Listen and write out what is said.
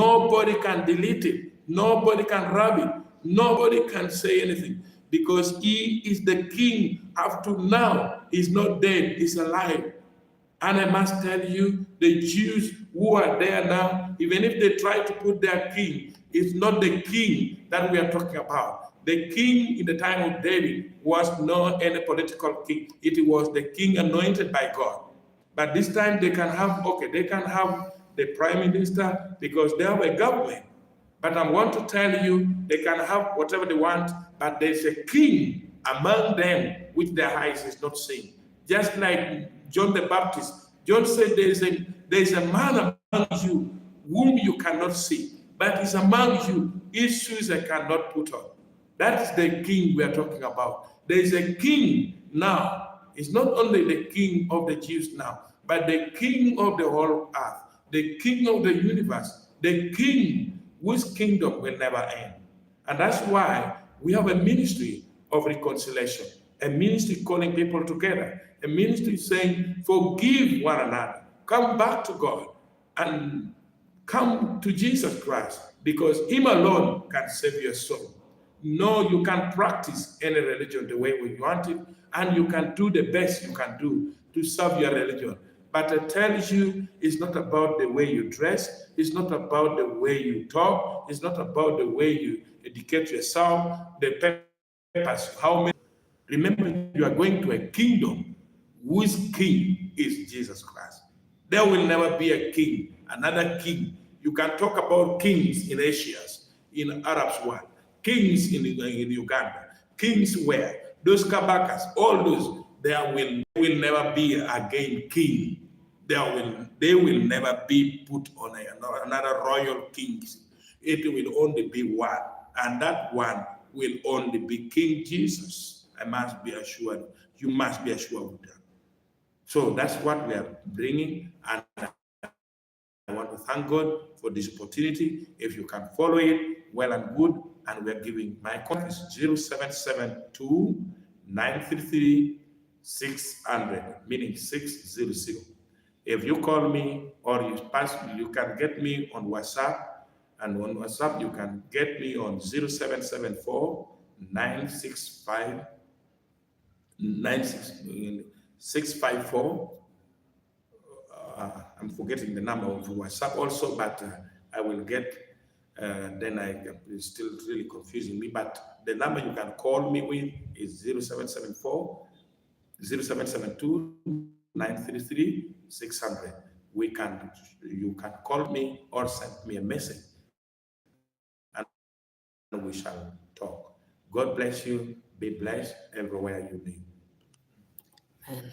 Nobody can delete it. Nobody can rub it. Nobody can say anything because he is the king up to now. He's not dead, he's alive. And I must tell you, the Jews who are there now, even if they try to put their king, it's not the king that we are talking about. The king in the time of David was not any political king. It was the king anointed by God. But this time they can have the prime minister because they have a government. But I want to tell you, they can have whatever they want, but there's a king among them which their eyes is not seen. Just like John the Baptist, John said there's a man among you whom you cannot see, but he's among you, his shoes I cannot put on. That is the king we are talking about. There is a king now. It's not only the king of the Jews now, but the king of the whole earth, the king of the universe, the king whose kingdom will never end. And that's why we have a ministry of reconciliation, a ministry calling people together, a ministry saying, forgive one another, come back to God, and come to Jesus Christ, because him alone can save your soul. No, you can practice any religion the way you want it, and you can do the best you can do to serve your religion. But I tell you, it's not about the way you dress, it's not about the way you talk, it's not about the way you educate yourself, the purpose, how many. Remember, you are going to a kingdom whose king is Jesus Christ. There will never be a king, another king. You can talk about kings in Asia, in Arabs world, kings in Uganda, kings where? Those Kabakas, all those, there will never be again king. They will never be put on another royal king. It will only be one, and that one will only be King Jesus. I must be assured. You must be assured of that. So that's what we are bringing, and I want to thank God for this opportunity. If you can follow it, well and good. And we are giving my contact is 0772 933 600, meaning 600. If you call me or you can get me on WhatsApp, and on WhatsApp you can get me on 0774 965 654. I'm forgetting the number of WhatsApp also, but I will get, then it's still really confusing me, but the number you can call me with is 0774 0772 933 600. You can call me or send me a message, and we shall talk. God bless you. Be blessed everywhere you live.